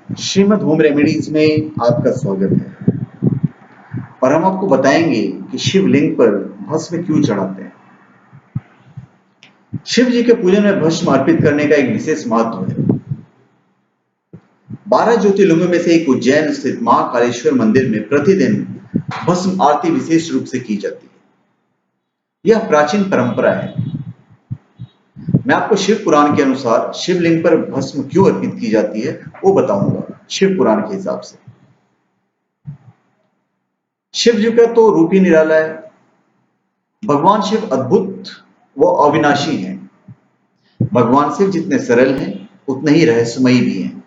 Shrimad home remedies में आपका स्वागत है और हम आपको बताएंगे कि शिवलिंग पर भस्म क्यों चढ़ाते हैं। शिव जी के पूजन में भस्म अर्पित करने का एक विशेष महत्व है। 12 ज्योतिर्लिंगों में से एक उज्जैन स्थित महाकालेश्वर मंदिर में प्रतिदिन भस्म आरती विशेष रूप से की जाती है। यह प्राचीन परंपरा है। मैं आपको शिव पुराण के अनुसार शिवलिंग पर भस्म क्यों अर्पित की जाती है वो बताऊंगा। शिव पुराण के हिसाब से शिव जी का तो रूप ही निराला है। भगवान शिव अद्भुत व अविनाशी हैं। भगवान शिव जितने सरल हैं उतने ही रहस्यमयी भी हैं।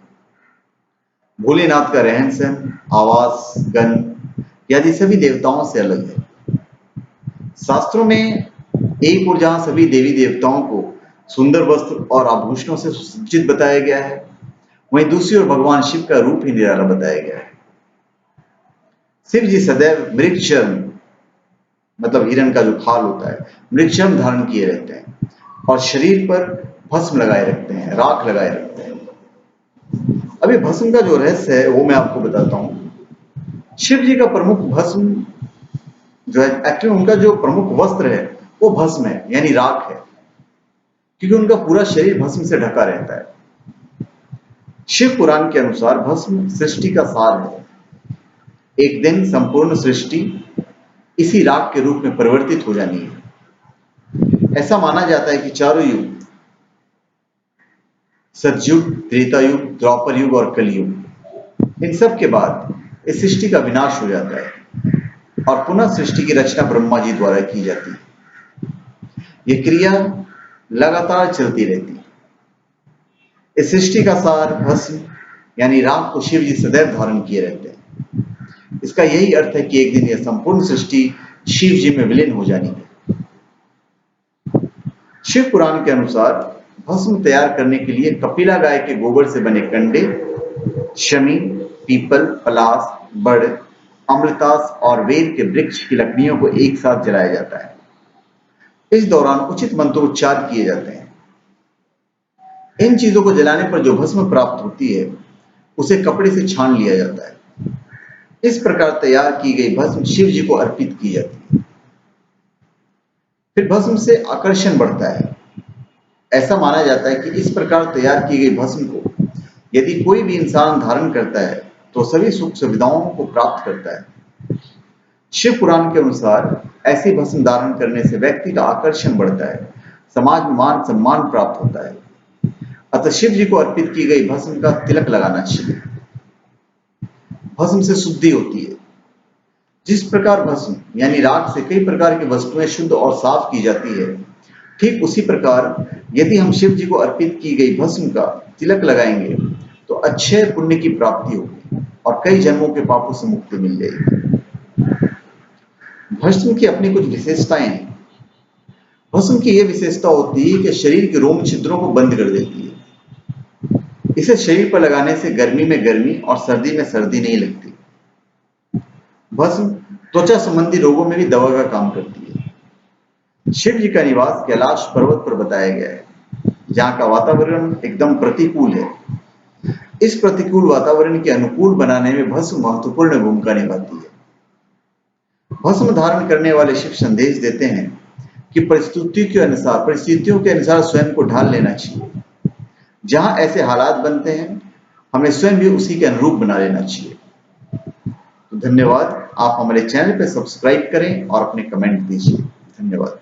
भोलेनाथ का रहन सहन, आवास, गंध आदि सभी देवताओं से अलग है। शास्त्रों में एक ओर जहां सभी देवी देवताओं को सुंदर वस्त्र और आभूषणों से सुसज्जित बताया गया है, वहीं दूसरी ओर भगवान शिव का रूप ही निराला बताया गया है। शिव जी सदैव मृगचर्म मतलब हिरण का जो खाल होता है, मृगचर्म धारण किए रहते हैं और शरीर पर भस्म लगाए रखते हैं, राख लगाए रखते हैं। अभी भस्म का जो रहस्य है वो मैं आपको बताता हूं। शिव जी का प्रमुख भस्म जो है, एक्चुअली उनका जो प्रमुख वस्त्र है वो भस्म है, यानी राख है, क्योंकि उनका पूरा शरीर भस्म से ढका रहता है। शिव पुराण के अनुसार भस्म सृष्टि का सार है। एक दिन संपूर्ण सृष्टि इसी राख के रूप में परिवर्तित हो जानी है। ऐसा माना जाता है कि चारों युग, सतयुग, त्रेता युग, द्वापर युग और कलयुग, इन सब के बाद इस सृष्टि का विनाश हो जाता है और पुनः सृष्टि की रचना ब्रह्मा जी द्वारा की जाती है। यह क्रिया लगातार चलती रहती है। इस सृष्टि का सार भस्म यानी राख को शिव जी सदैव धारण किए रहते हैं। इसका यही अर्थ है कि एक दिन यह संपूर्ण सृष्टि शिव जी में विलीन हो जानी है। शिव पुराण के अनुसार भस्म तैयार करने के लिए कपिला गाय के गोबर से बने कंडे, शमी, पीपल, पलास, बड़, अमृतास और वेद के वृक्ष की लकड़ियों को एक साथ जलाया जाता है। इस दौरान उचित मंत्रोच्चार किए जाते हैं। इन चीजों को जलाने पर जो भस्म प्राप्त होती है उसे कपड़े से छान लिया जाता है। इस प्रकार तैयार की गई भस्म शिव जी को अर्पित की जाती है। फिर भस्म से आकर्षण बढ़ता है। ऐसा माना जाता है कि इस प्रकार तैयार की गई भस्म को यदि कोई भी इंसान धारण करता है तो सभी सुख सुविधाओं को प्राप्त करता है। शिव पुराण के अनुसार ऐसी भस्म धारण करने से व्यक्ति का आकर्षण बढ़ता है, समाज में मान सम्मान प्राप्त होता है। अतः शिव जी को अर्पित की गई भस्म का तिलक लगाना चाहिए। भस्म से शुद्धि होती है। जिस प्रकार भस्म यानी राख से कई प्रकार की वस्तुएं शुद्ध और साफ की जाती है, ठीक उसी प्रकार यदि हम शिव जी को अर्पित की गई भस्म का तिलक लगाएंगे तो अच्छे पुण्य की प्राप्ति होगी और कई जन्मों के पापों से मुक्ति मिल जाएगी। भस्म की अपनी कुछ विशेषताएं हैं। भस्म की यह विशेषता होती है कि शरीर के रोम छिद्रों को बंद कर देती है। इसे शरीर पर लगाने से गर्मी में गर्मी और सर्दी में सर्दी नहीं लगती। भस्म त्वचा संबंधी रोगों में भी दवा का काम करती है। शिव जी का निवास कैलाश पर्वत पर बताया गया है, जहाँ का वातावरण एकदम प्रतिकूल है। इस प्रतिकूल वातावरण के अनुकूल बनाने में भस्म महत्वपूर्ण भूमिका निभाती है। भस्म धारण करने वाले शिव संदेश देते हैं कि परिस्थितियों के अनुसार स्वयं को ढाल लेना चाहिए। जहां ऐसे हालात बनते हैं हमें स्वयं भी उसी के अनुरूप बना लेना चाहिए। तो धन्यवाद। आप हमारे चैनल पर सब्सक्राइब करें और अपने कमेंट दीजिए। धन्यवाद।